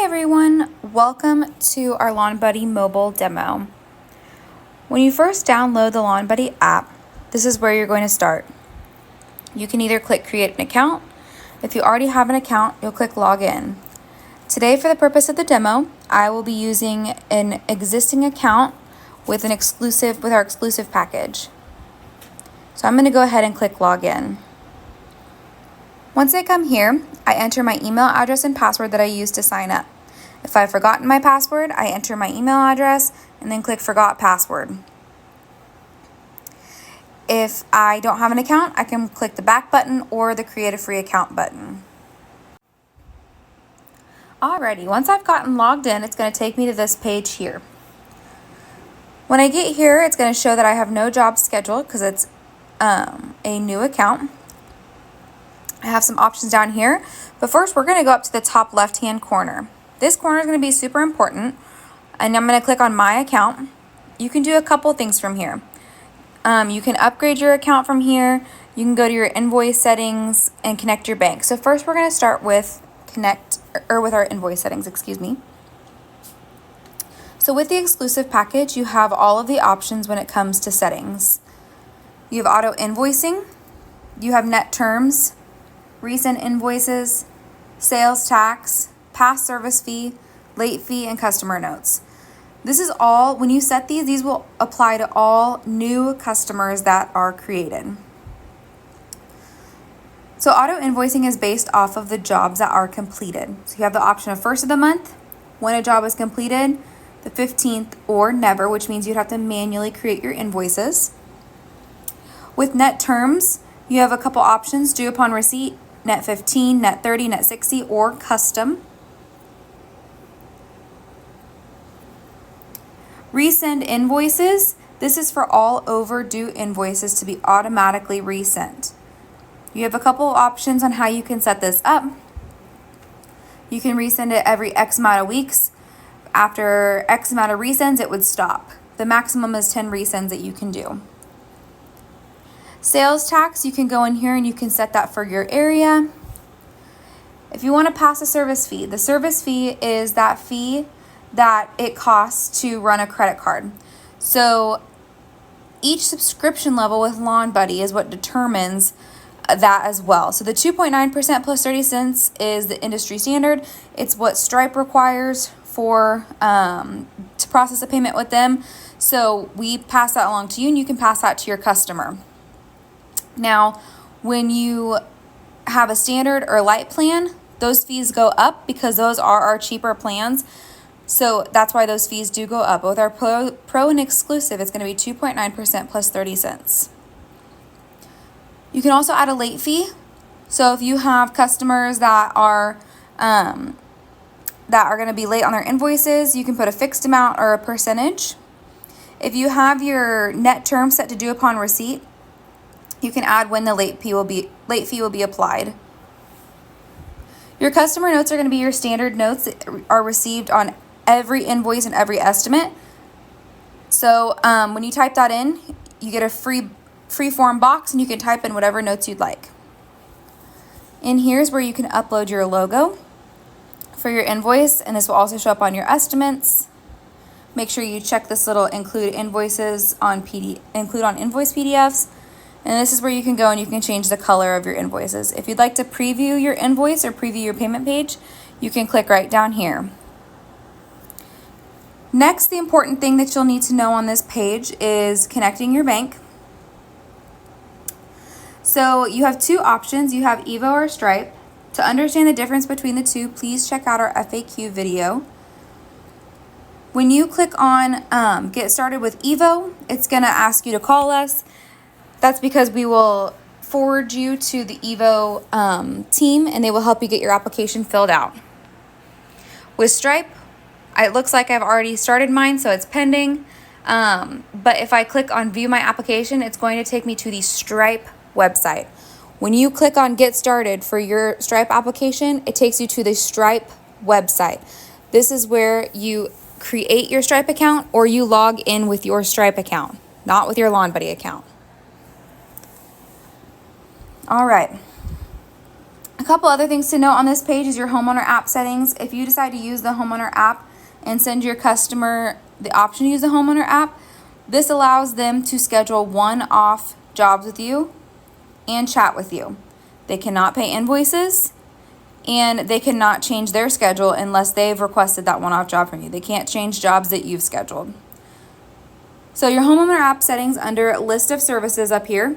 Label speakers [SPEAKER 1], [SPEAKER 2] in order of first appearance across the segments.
[SPEAKER 1] everyone, welcome to our Lawn Buddy mobile demo. When you first download the Lawn Buddy app, this is where you're going to start. You can either click create an account. If you already have an account, you'll click log in. Today, for the purpose of the demo, I will be using an existing account with our exclusive package. So I'm going to go ahead and click log in. Once I come here, I enter my email address and password that I used to sign up. If I've forgotten my password, I enter my email address and then click forgot password. If I don't have an account, I can click the back button or the create a free account button. Alrighty, once I've gotten logged in, it's going to take me to this page here. When I get here, it's going to show that I have no job scheduled because it's a new account. I have some options down here, but first we're going to go up to the top left hand corner. This corner is going to be super important, and I'm going to click on my account. You can do a couple things from here. You can upgrade your account from here. You can go to your invoice settings and connect your bank. So first we're going to start with with our invoice settings, excuse me. So with the exclusive package, you have all of the options when it comes to settings. You have auto invoicing, you have net terms, recent invoices, sales tax, past service fee, late fee, and customer notes. This is all, when you set these will apply to all new customers that are created. So auto invoicing is based off of the jobs that are completed. So you have the option of first of the month, when a job is completed, the 15th, or never, which means you'd have to manually create your invoices. With net terms, you have a couple options: due upon receipt, net 15, net 30, net 60, or custom. Resend invoices. This is for all overdue invoices to be automatically resent. You have a couple options on how you can set this up. You can resend it every X amount of weeks. After X amount of resends, it would stop. The maximum is 10 resends that you can do. Sales tax, you can go in here and you can set that for your area. If you want to pass a service fee, the service fee is that fee that it costs to run a credit card. So each subscription level with Lawn Buddy is what determines that as well. So the 2.9% plus 30 cents is the industry standard. It's what Stripe requires for to process a payment with them. So we pass that along to you, and you can pass that to your customer. Now, when you have a standard or light plan, those fees go up because those are our cheaper plans. So that's why those fees do go up. With our pro and exclusive, it's going to be 2.9% plus 30 cents. You can also add a late fee. So if you have customers that are going to be late on their invoices, you can put a fixed amount or a percentage. If you have your net term set to due upon receipt, you can add when the late fee will be applied. Your customer notes are going to be your standard notes that are received on every invoice and every estimate. So when you type that in, you get a free form box, and you can type in whatever notes you'd like. In here's where you can upload your logo for your invoice, and this will also show up on your estimates. Make sure you check this little include invoice PDFs. And this is where you can go and you can change the color of your invoices. If you'd like to preview your invoice or preview your payment page, you can click right down here. Next, the important thing that you'll need to know on this page is connecting your bank. So you have two options. You have Evo or Stripe. To understand the difference between the two, please check out our FAQ video. When you click on Get Started with Evo, it's going to ask you to call us. That's because we will forward you to the Evo team, and they will help you get your application filled out. With Stripe, it looks like I've already started mine, so it's pending. But if I click on View My Application, it's going to take me to the Stripe website. When you click on Get Started for your Stripe application, it takes you to the Stripe website. This is where you create your Stripe account, or you log in with your Stripe account, not with your Lawn Buddy account. All right. couple other things to note on this page is your homeowner app settings. If you decide to use the homeowner app and send your customer the option to use the homeowner app, this allows them to schedule one-off jobs with you and chat with you. They cannot pay invoices, and they cannot change their schedule unless they've requested that one-off job from you. They can't change jobs that you've scheduled. So your homeowner app settings under list of services up here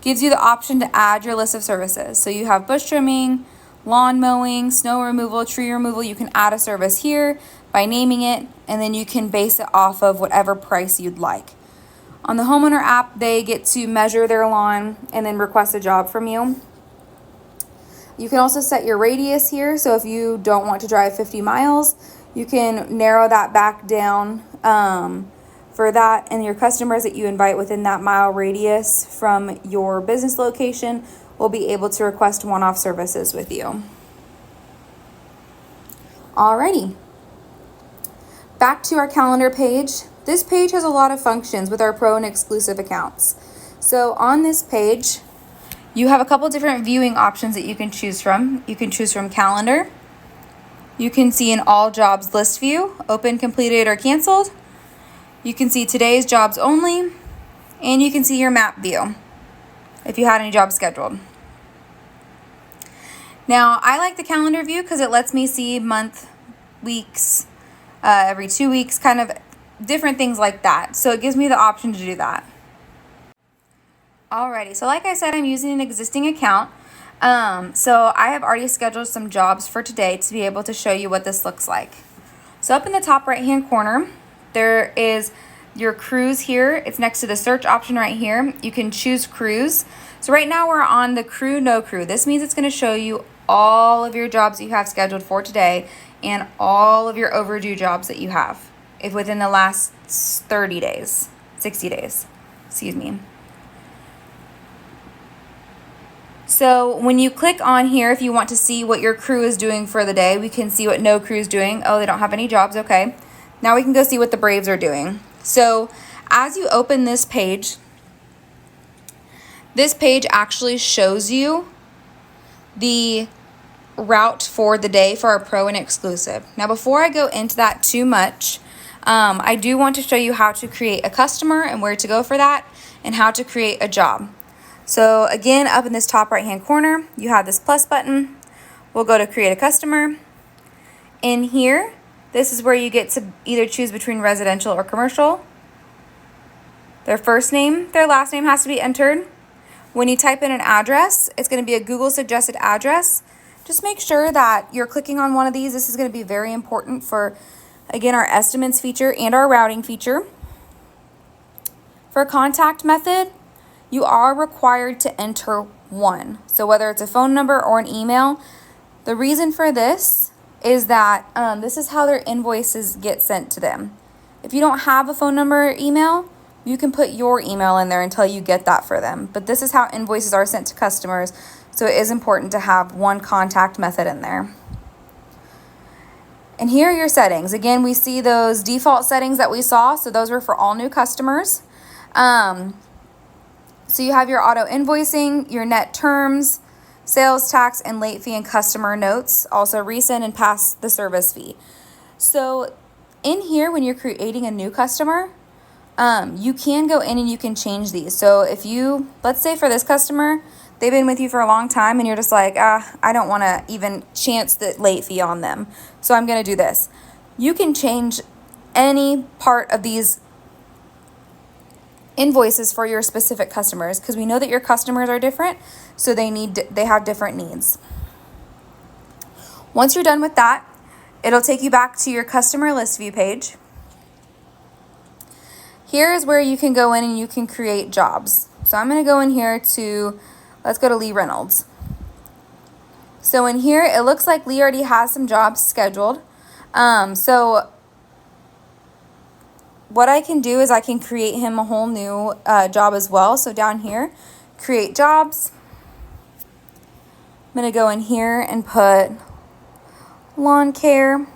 [SPEAKER 1] gives you the option to add your list of services. So you have bush trimming, lawn mowing, snow removal, tree removal. You can add a service here by naming it, and then you can base it off of whatever price you'd like. On the homeowner app, they get to measure their lawn and then request a job from you. You can also set your radius here. So if you don't want to drive 50 miles, you can narrow that back down for that, and your customers that you invite within that mile radius from your business location will be able to request one-off services with you. Alrighty. Back to our calendar page. This page has a lot of functions with our pro and exclusive accounts. So on this page, you have a couple different viewing options that you can choose from. You can choose from calendar. You can see an all jobs list view, open, completed, or canceled. You can see today's jobs only, and you can see your map view if you had any jobs scheduled. Now, I like the calendar view because it lets me see month, weeks, every 2 weeks, kind of different things like that. So it gives me the option to do that. Alrighty, so like I said, I'm using an existing account. So I have already scheduled some jobs for today to be able to show you what this looks like. So up in the top right-hand corner, there is your crews here. It's next to the search option right here. You can choose crews. So right now we're on the crew, no crew. This means it's going to show you all of your jobs that you have scheduled for today and all of your overdue jobs that you have if within the last 30 days, 60 days, excuse me. So when you click on here, if you want to see what your crew is doing for the day, we can see what no crew is doing. Oh, they don't have any jobs. Okay. Now we can go see what the Braves are doing. So as you open this page actually shows you the route for the day for our pro and exclusive. Now, before I go into that too much, I do want to show you how to create a customer and where to go for that and how to create a job. So again, up in this top right-hand corner, you have this plus button. We'll go to create a customer. In here, this is where you get to either choose between residential or commercial. Their first name, their last name has to be entered. When you type in an address, it's going to be a Google suggested address. Just make sure that you're clicking on one of these. This is going to be very important for, again, our estimates feature and our routing feature. For contact method, you are required to enter one. So whether it's a phone number or an email, the reason for this is that this is how their invoices get sent to them. If you don't have a phone number or email, you can put your email in there until you get that for them. But this is how invoices are sent to customers, so it is important to have one contact method in there. And here are your settings. Again, we see those default settings that we saw, so those were for all new customers. So you have your auto invoicing, your net terms, sales tax, and late fee and customer notes, also recent and past the service fee. So in here, when you're creating a new customer, you can go in and you can change these. So if you, let's say for this customer, they've been with you for a long time and you're just like, I don't want to even chance the late fee on them, so I'm going to do this. You can change any part of these invoices for your specific customers because we know that your customers are different, so they have different needs. Once you're done with that, it'll take you back to your customer list view page. Here is where you can go in and you can create jobs. So I'm going to go in here to, let's go to Lee Reynolds. So in here, it looks like Lee already has some jobs scheduled. So what I can do is I can create him a whole new job as well. So down here, create jobs. I'm going to go in here and put lawn care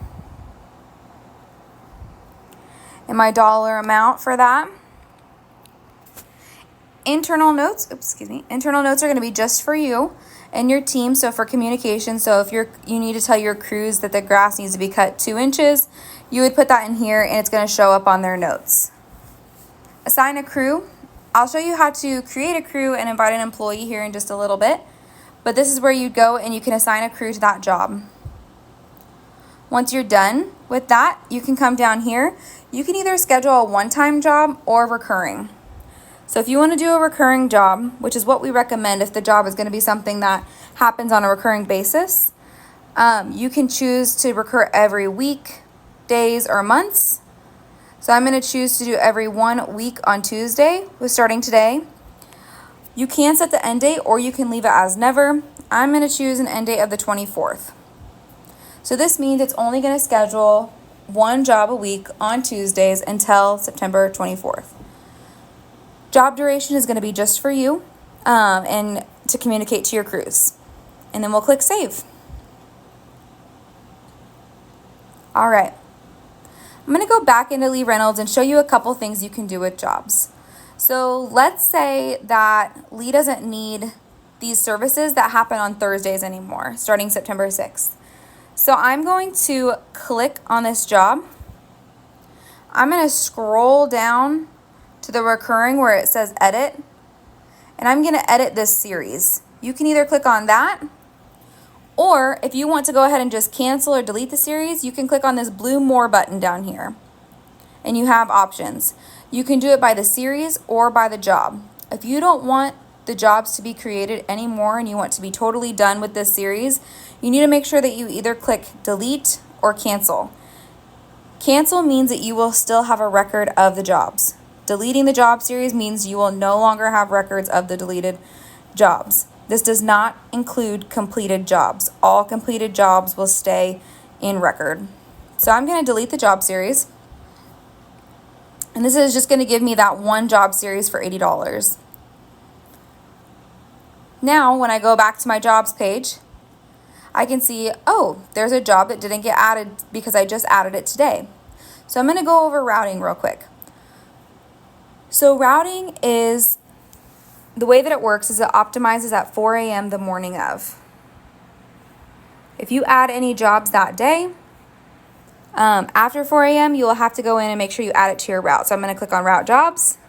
[SPEAKER 1] and my dollar amount for that. Internal notes, internal notes are going to be just for you. in your team. So for communication, so if you need to tell your crews that the grass needs to be cut 2 inches, you would put that in here and it's going to show up on their notes. Assign a crew. I'll show you how to create a crew and invite an employee here in just a little bit, but this is where you go and you can assign a crew to that job. Once you're done with that, you can come down here. You can either schedule a one-time job or recurring. So if you want to do a recurring job, which is what we recommend if the job is going to be something that happens on a recurring basis, you can choose to recur every week, days, or months. So I'm going to choose to do every 1 week on Tuesday, starting today. You can set the end date or you can leave it as never. I'm going to choose an end date of the 24th. So this means it's only going to schedule 1 job a week on Tuesdays until September 24th. Job duration is going to be just for you and to communicate to your crews. And then we'll click save. All right. I'm going to go back into Lee Reynolds and show you a couple things you can do with jobs. So let's say that Lee doesn't need these services that happen on Thursdays anymore, starting September 6th. So I'm going to click on this job. I'm going to scroll down to the recurring where it says edit, and I'm going to edit this series. You can either click on that, or if you want to go ahead and just cancel or delete the series, you can click on this blue more button down here, and you have options. You can do it by the series or by the job. If you don't want the jobs to be created anymore and you want to be totally done with this series, you need to make sure that you either click delete or cancel. Cancel means that you will still have a record of the jobs. Deleting the job series means you will no longer have records of the deleted jobs. This does not include completed jobs. All completed jobs will stay in record. So I'm going to delete the job series. And this is just going to give me that 1 job series for $80. Now, when I go back to my jobs page, I can see, oh, there's a job that didn't get added because I just added it today. So I'm going to go over routing real quick. So routing is, the way that it works is it optimizes at 4 a.m. the morning of. If you add any jobs that day, after 4 a.m., you will have to go in and make sure you add it to your route. So I'm going to click on route jobs,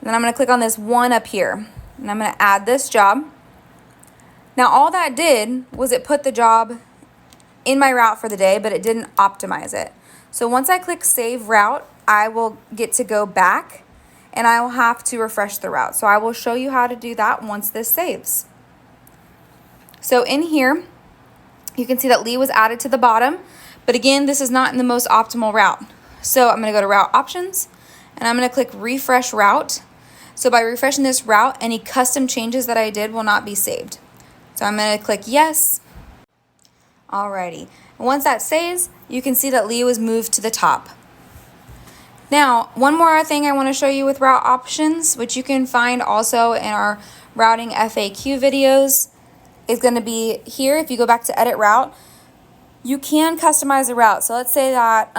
[SPEAKER 1] and then I'm going to click on this one up here, and I'm going to add this job. Now all that did was it put the job in my route for the day, but it didn't optimize it. So once I click save route, I will get to go back and I will have to refresh the route. So I will show you how to do that once this saves. So in here, you can see that Lee was added to the bottom, but again, this is not in the most optimal route. So I'm going to go to route options and I'm going to click refresh route. So by refreshing this route, any custom changes that I did will not be saved. So I'm going to click yes. Alrighty. And once that saves, you can see that Lee was moved to the top. Now, one more thing I want to show you with route options, which you can find also in our routing FAQ videos, is going to be here. If you go back to edit route, you can customize a route. So let's say that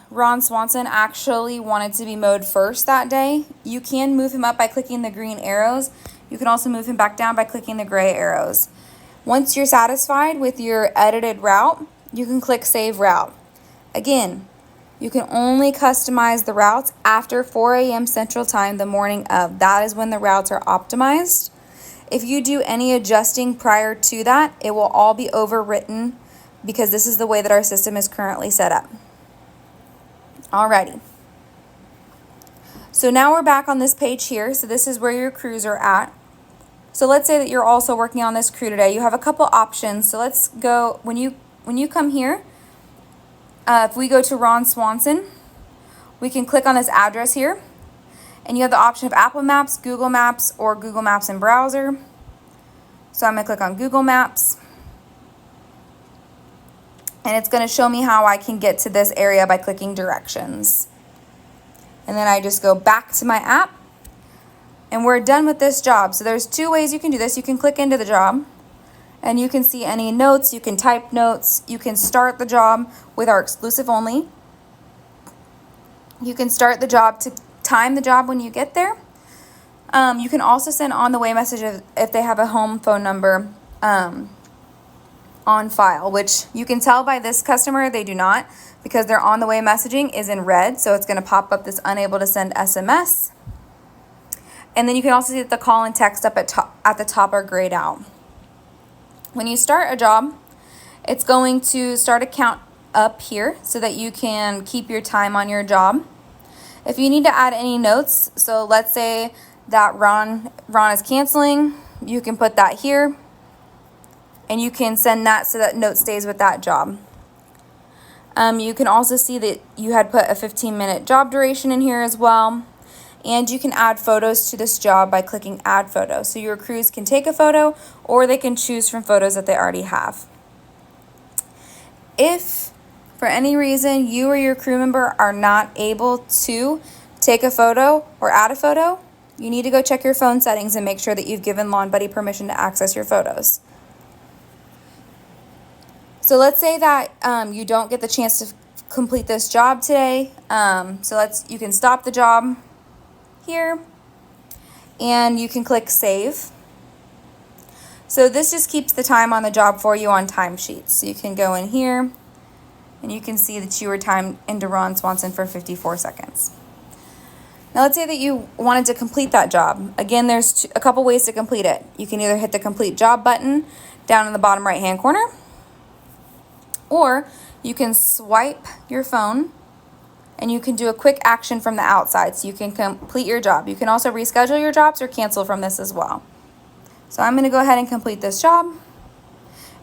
[SPEAKER 1] Ron Swanson actually wanted to be mowed first that day. You can move him up by clicking the green arrows. You can also move him back down by clicking the gray arrows. Once you're satisfied with your edited route, you can click save route. Again, you can only customize the routes after 4 a.m. Central Time the morning of. That is when the routes are optimized. If you do any adjusting prior to that, it will all be overwritten because this is the way that our system is currently set up. Alrighty. So now we're back on this page here. So this is where your crews are at. So let's say that you're also working on this crew today. You have a couple options. So let's go, when you come here, if we go to Ron Swanson, we can click on this address here. And you have the option of Apple Maps, Google Maps, or Google Maps in browser. So I'm going to click on Google Maps. And it's going to show me how I can get to this area by clicking directions. And then I just go back to my app. And we're done with this job. So there's 2 ways you can do this. You can click into the job. And you can see any notes. You can type notes. You can start the job with our exclusive only. You can start the job to time the job when you get there. You can also send on the way message if they have a home phone number on file, which you can tell by this customer they do not, because their on the way messaging is in red. So it's going to pop up this unable to send SMS. And then you can also see that the call and text up at the top are grayed out. When you start a job, it's going to start a count up here so that you can keep your time on your job. If you need to add any notes, so let's say that Ron is canceling, you can put that here and you can send that so that note stays with that job. You can also see that you had put a 15-minute job duration in here as well. And you can add photos to this job by clicking add photo. So your crews can take a photo or they can choose from photos that they already have. If for any reason you or your crew member are not able to take a photo or add a photo, you need to go check your phone settings and make sure that you've given Lawn Buddy permission to access your photos. So let's say that you don't get the chance to complete this job today. You can stop the job here and you can click save. So this just keeps the time on the job for you on timesheets. So you can go in here and you can see that you were timed into Ron Swanson for 54 seconds. Now let's say that you wanted to complete that job. Again, there's a couple ways to complete it. You can either hit the complete job button down in the bottom right hand corner, or you can swipe your phone and you can do a quick action from the outside so you can complete your job. You can also reschedule your jobs or cancel from this as well. So I'm going to go ahead and complete this job.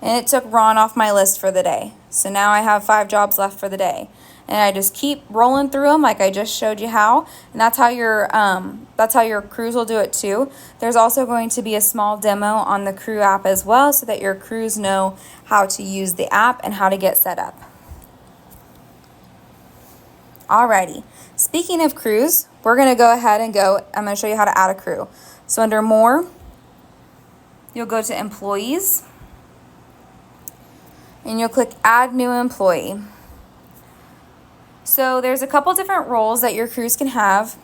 [SPEAKER 1] And it took Ron off my list for the day. So now I have 5 jobs left for the day. And I just keep rolling through them like I just showed you how. And that's how your crews will do it too. There's also going to be a small demo on the Crew app as well so that your crews know how to use the app and how to get set up. Alrighty, speaking of crews, we're going to go ahead and I'm going to show you how to add a crew. So under more, you'll go to employees and you'll click add new employee. So there's a couple different roles that your crews can have.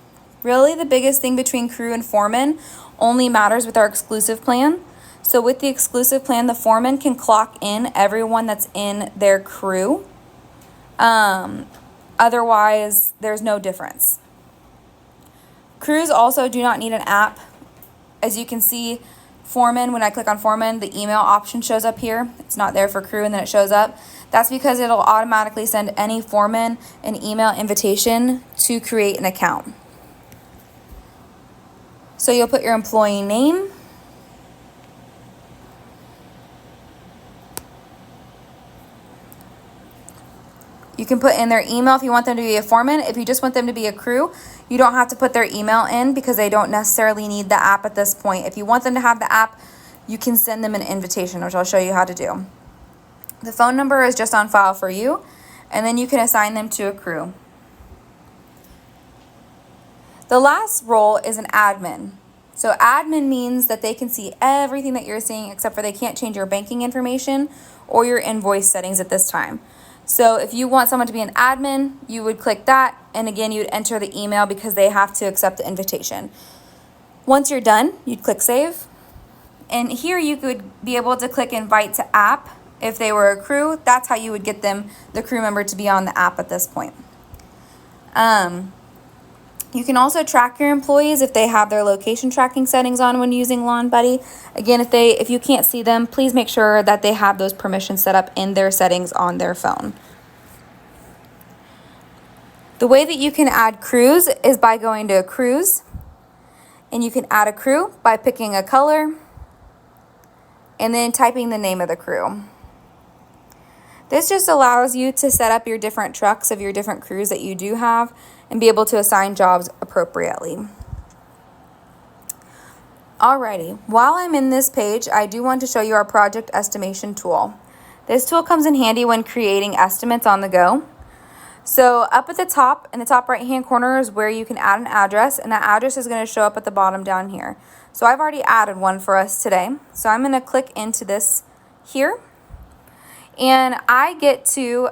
[SPEAKER 1] Really the biggest thing between crew and foreman only matters with our exclusive plan. So with the exclusive plan, the foreman can clock in everyone that's in their crew. Otherwise, there's no difference. Crews also do not need an app. As you can see, foreman, when I click on foreman, the email option shows up here. It's not there for crew and then it shows up. That's because it'll automatically send any foreman an email invitation to create an account. So you'll put your employee name. You can put in their email if you want them to be a foreman. If you just want them to be a crew, you don't have to put their email in because they don't necessarily need the app at this point. If you want them to have the app, you can send them an invitation, which I'll show you how to do. The phone number is just on file for you, and then you can assign them to a crew. The last role is an admin. So admin means that they can see everything that you're seeing except for they can't change your banking information or your invoice settings at this time. So if you want someone to be an admin, you would click that, and again, you'd enter the email because they have to accept the invitation. Once you're done, you'd click save. And here you could be able to click invite to app. If they were a crew, that's how you would get them, the crew member, to be on the app at this point. You can also track your employees if they have their location tracking settings on when using Lawn Buddy. Again, if you can't see them, please make sure that they have those permissions set up in their settings on their phone. The way that you can add crews is by going to crews, and you can add a crew by picking a color and then typing the name of the crew. This just allows you to set up your different trucks of your different crews that you do have and be able to assign jobs appropriately. Alrighty, while I'm in this page, I do want to show you our project estimation tool. This tool comes in handy when creating estimates on the go. So up at the top, in the top right hand corner, is where you can add an address, and that address is going to show up at the bottom down here. So I've already added one for us today. So I'm going to click into this here. And I get to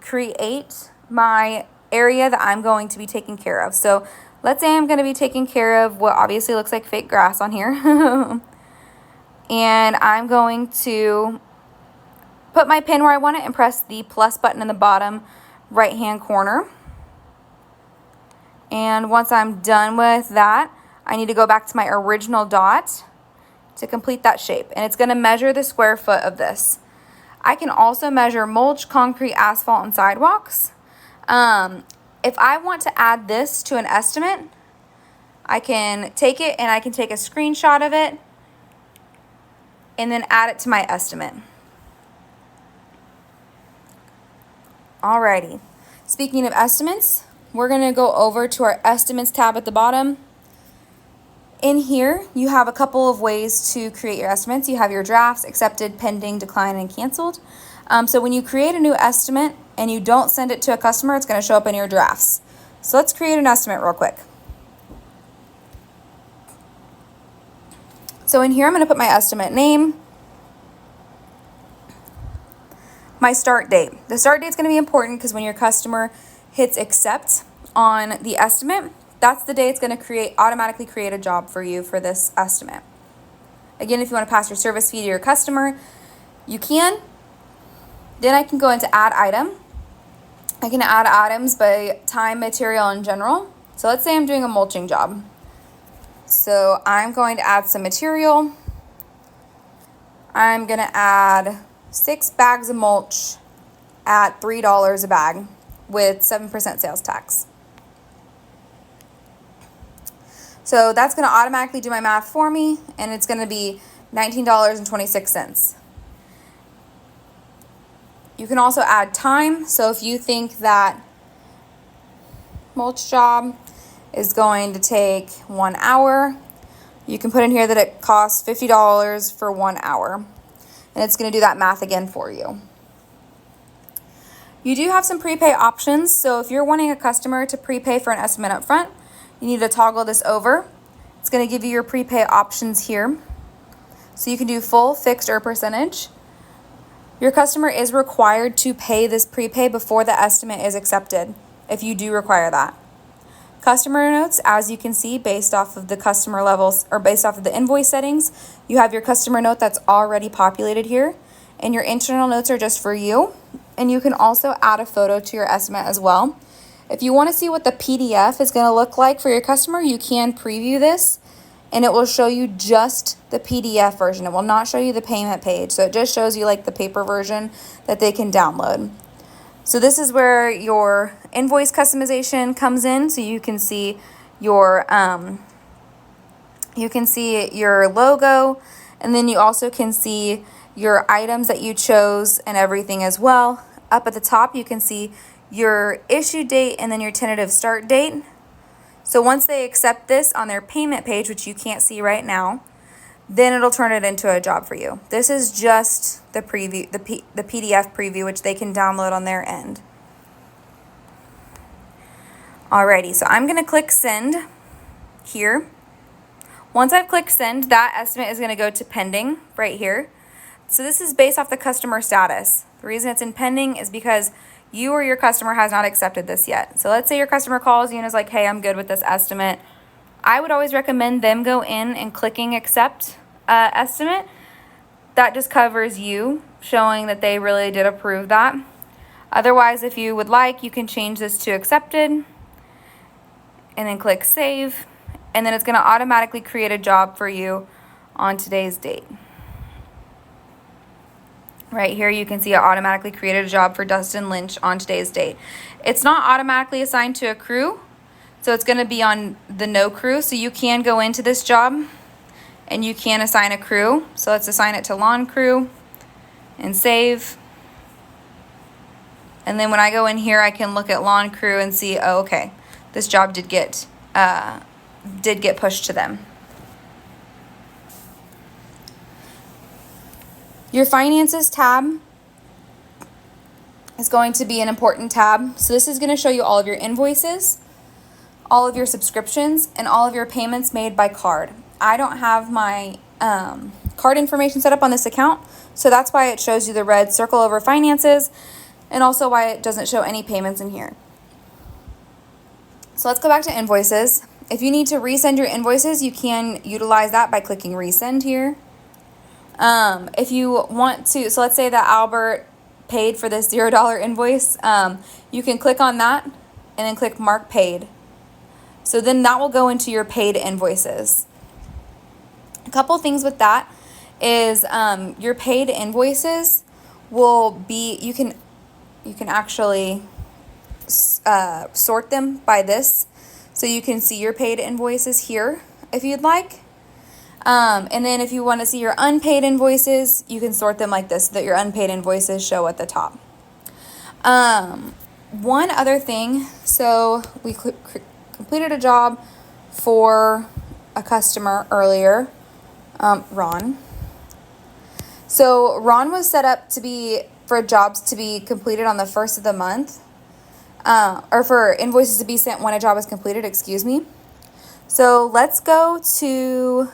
[SPEAKER 1] create my area that I'm going to be taking care of. So let's say I'm going to be taking care of what obviously looks like fake grass on here. And I'm going to put my pin where I want it and press the plus button in the bottom right hand corner. And once I'm done with that, I need to go back to my original dot to complete that shape. And it's going to measure the square foot of this. I can also measure mulch, concrete, asphalt, and sidewalks. If I want to add this to an estimate, I can take it and I can take a screenshot of it and then add it to my estimate. Alrighty. Speaking of estimates, we're going to go over to our estimates tab at the bottom. In here, you have a couple of ways to create your estimates. You have your drafts, accepted, pending, declined, and canceled. So when you create a new estimate and you don't send it to a customer, it's going to show up in your drafts. So let's create an estimate real quick. So in here, I'm going to put my estimate name, my start date. The start date is going to be important because when your customer hits accept on the estimate, that's the day it's going to automatically create a job for you for this estimate. Again, if you want to pass your service fee to your customer, you can. Then I can go into add item. I can add items by time, material, and general. So let's say I'm doing a mulching job. So I'm going to add some material. I'm going to add 6 bags of mulch at $3 a bag with 7% sales tax. So that's going to automatically do my math for me, and it's going to be $19.26. You can also add time. So if you think that mulch job is going to take 1 hour, you can put in here that it costs $50 for 1 hour. And it's going to do that math again for you. You do have some prepay options. So if you're wanting a customer to prepay for an estimate up front, you need to toggle this over. It's going to give you your prepay options here. So you can do full, fixed, or percentage. Your customer is required to pay this prepay before the estimate is accepted, if you do require that. Customer notes, as you can see, based off of the customer levels or based off of the invoice settings, you have your customer note that's already populated here, and your internal notes are just for you. And you can also add a photo to your estimate as well. If you want to see what the PDF is going to look like for your customer, you can preview this, and it will show you just the PDF version. It will not show you the payment page. So it just shows you like the paper version that they can download. So this is where your invoice customization comes in. So you can see your logo, and then you also can see your items that you chose and everything as well. Up at the top, you can see your issue date and then your tentative start date. So once they accept this on their payment page, which you can't see right now, then it'll turn it into a job for you. This is just the preview, the PDF preview, which they can download on their end. Alrighty, so I'm gonna click send here. Once I've clicked send, that estimate is gonna go to pending right here. So this is based off the customer status. The reason it's in pending is because you or your customer has not accepted this yet. So let's say your customer calls you and is like, hey, I'm good with this estimate. I would always recommend them go in and clicking accept estimate. That just covers you, showing that they really did approve that. Otherwise, if you would like, you can change this to accepted and then click save. And then it's going to automatically create a job for you on today's date. Right here, you can see it automatically created a job for Dustin Lynch on today's date. It's not automatically assigned to a crew, so it's going to be on the no crew. So you can go into this job and you can assign a crew. So let's assign it to lawn crew and save. And then when I go in here, I can look at lawn crew and see, oh, okay, this job did get pushed to them. Your finances tab is going to be an important tab. So this is going to show you all of your invoices, all of your subscriptions, and all of your payments made by card. I don't have my card information set up on this account, so that's why it shows you the red circle over finances, and also why it doesn't show any payments in here. So let's go back to invoices. If you need to resend your invoices, you can utilize that by clicking resend here. If you want to, so let's say that Albert paid for this $0 invoice, you can click on that and then click mark paid. So then that will go into your paid invoices. A couple things with that is your paid invoices will be, you can actually sort them by this. So you can see your paid invoices here if you'd like. And then if you want to see your unpaid invoices, you can sort them like this so that your unpaid invoices show at the top. One other thing, so we completed a job for a customer earlier, Ron. So Ron was set up to be for jobs to be completed on the first of the month, or for invoices to be sent when a job is completed, excuse me. So let's go to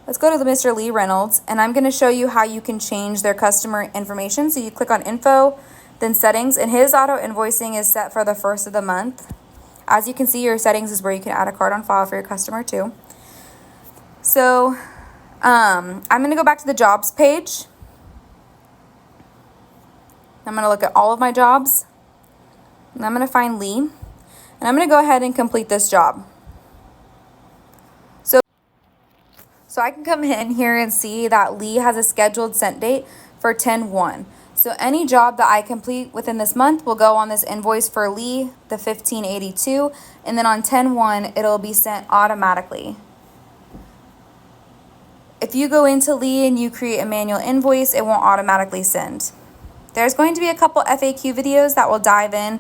[SPEAKER 1] Mr. Lee Reynolds, and I'm going to show you how you can change their customer information. So you click on info, then settings, and his auto invoicing is set for the first of the month. As you can see, your settings is where you can add a card on file for your customer too. So I'm going to go back to the jobs page. I'm going to look at all of my jobs, and I'm going to find Lee, and I'm going to go ahead and complete this job. So I can come in here and see that Lee has a scheduled sent date for 10/1. So any job that I complete within this month will go on this invoice for Lee, the $15.82, and then on 10/1 it'll be sent automatically. If you go into Lee and you create a manual invoice, it won't automatically send. There's going to be a couple FAQ videos that will dive in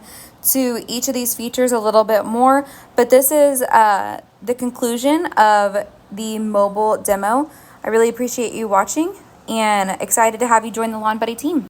[SPEAKER 1] to each of these features a little bit more, but this is the conclusion of the mobile demo. I really appreciate you watching and excited to have you join the Lawn Buddy team.